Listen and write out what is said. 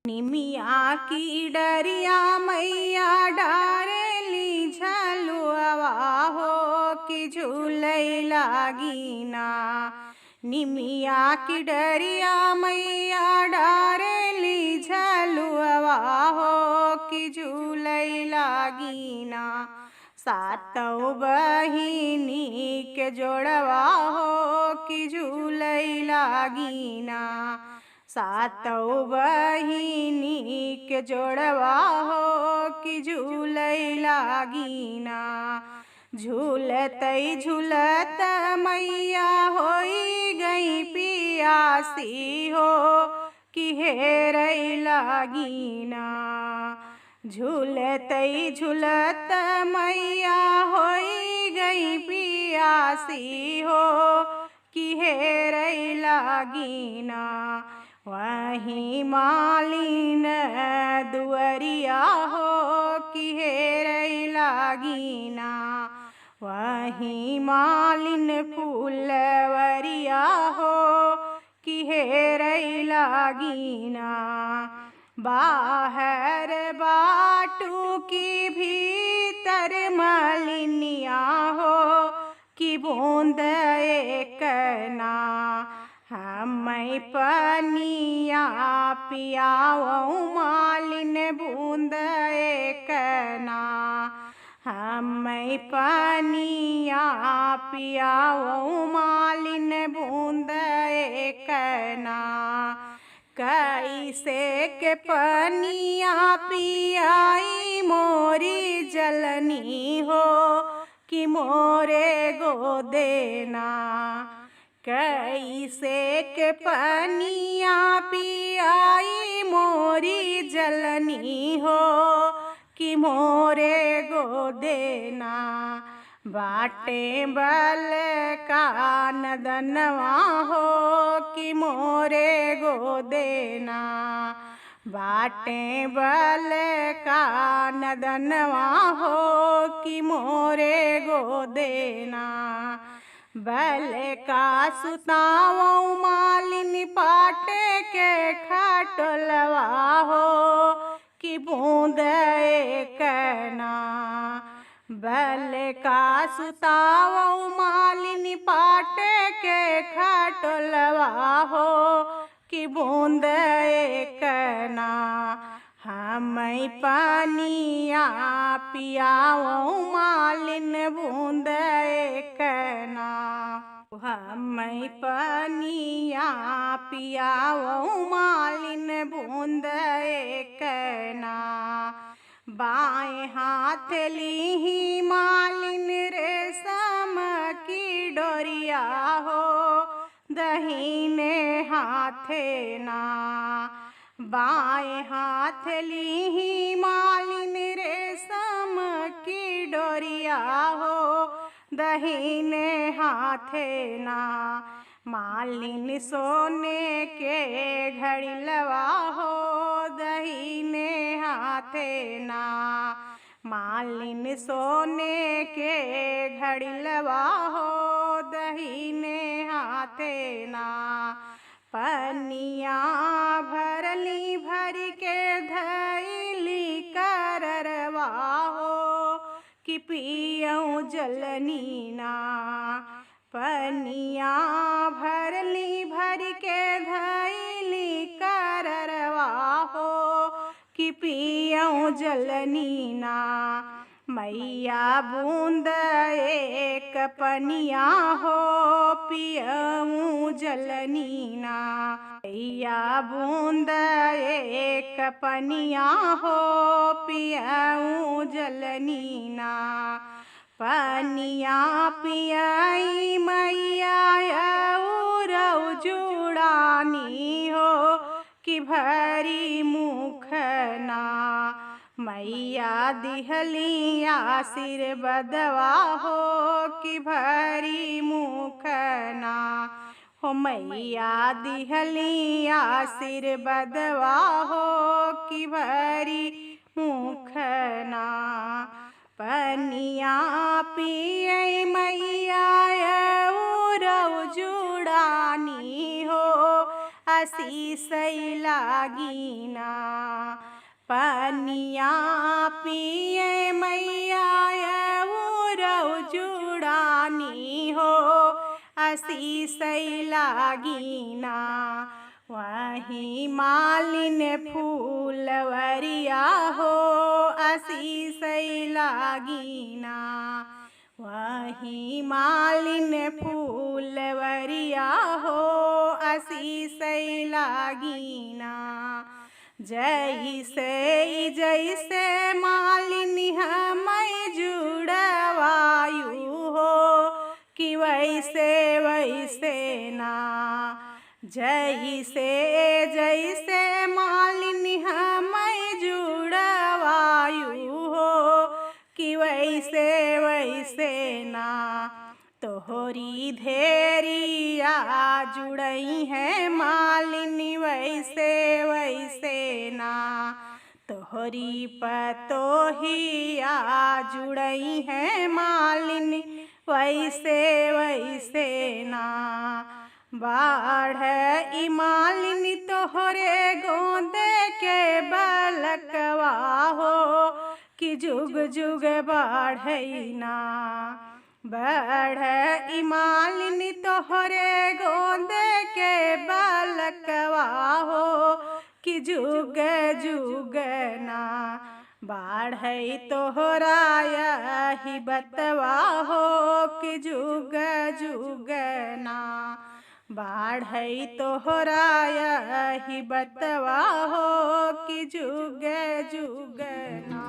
निमिया की डरिया मैया डारेली झलुआ हो कि झूलै लागिना। निमिया की डरिया मैया डारेली झलुआ हो कि झूलै लागिना। सातों बहिनी के जोड़वा हो कि झूलै लागिना। सातों बहिनी के जोड़वा हो कि झूलै लागिना। झूलतै झूलत मैया होई गई पियासी हो कि हेरै लागिना। झूलतै झूलत मैया होई गई पियासी हो कि हेरै लागिना। वहीं मालिन दुअरिया हो कि हेरै लागिना। वहीं मालिन फूलवरिया हो कि हेरै लागिना। बाहर बाटू की भीतर मलिनिया हो कि बूंद एकना। हमें पनिया पियावऊँ मालिन बूंद एकना। हमें पनिया पियावऊँ मालिन बूंद एकना। कैसे के पनिया पियाई मोरी जलनी हो कि मोरे गोदेना। कैसे के पनिया पियाई मोरी जलनी हो कि मोरे गोदेना। बाटे बल का नदनवा हो कि मोरे गोदेना। बाटे बल का नदनवा हो कि मोरे गोदेना। बल का सुतावऊँ मालिन पाट के खटलवा हो कि बूंद एकना। बल का सुतावऊँ मालिन पाट के खटलवा हो कि बूंद एकना। हमें पनिया पियावऊँ मालिन बूंद एकना। हमें पनिया पियावऊँ मालिन बूंद एकना। बाएं हाथ लीही मालिन रेशम की डोरिया हो दहिने हाथे ना। बाएं हाथ लीही मालिन रेशम की डोरिया हो दहिने हाथे ना। मालिन सोने के घड़िलवा हो दहिने हाथे ना। मालिन सोने के घड़िलवा हो दहिने हाथे ना। पनिया भरली भर के धैली कररवा हो कि पियऊँ जलनी ना। पनिया भरली भर के धैली कररवा हो कि पियऊँ जलनी ना। मैया बूंद एक पनिया हो पियऊँ जलनी ना। मैया बूंद एक पनिया हो पियऊँ जलनी ना। पनिया पियाई मैया औरऊ जुड़ानी हो कि भरी मुखना। मैया दिहली आशीर्वादवा हो कि भरी मुखना। हो मैया दिहली आशीर्वादवा हो कि भरी मुखना। पनिया पियई आशीष लागीना। पनिया पिए मैया रऊ जुड़ानी हो आशीष लागीना। वही मालिन फूलवरिया हो आशीष लागीना। वही मालिन फूलवरिया हो आशीष लागीना। जैसे जैसे मालिन हमें जुड़वायु हो कि वैसे वैसे ना। जैसे जैसे मालिन हमें जुड़वायु हो कि वैसे वैसे ना। तोहरी धेरिया जुड़ई है मालिन वैसे वैसे ना। तोहरी पतोहिया जुड़ई है मालिन वैसे वैसे ना। बाढ़ ई मालिन तोहरे गोद के बलकवा हो कि जुग जुग बढ़ैना। बढ़ ई मालिन तोहरे गोद के बलकवा हो कि जुग जुग ना। बाढ़ई तोहरा यही बतवा हो कि जुग जुग ना। बाढ़ई तोहरा यही बतवा हो कि जुग जुग ना।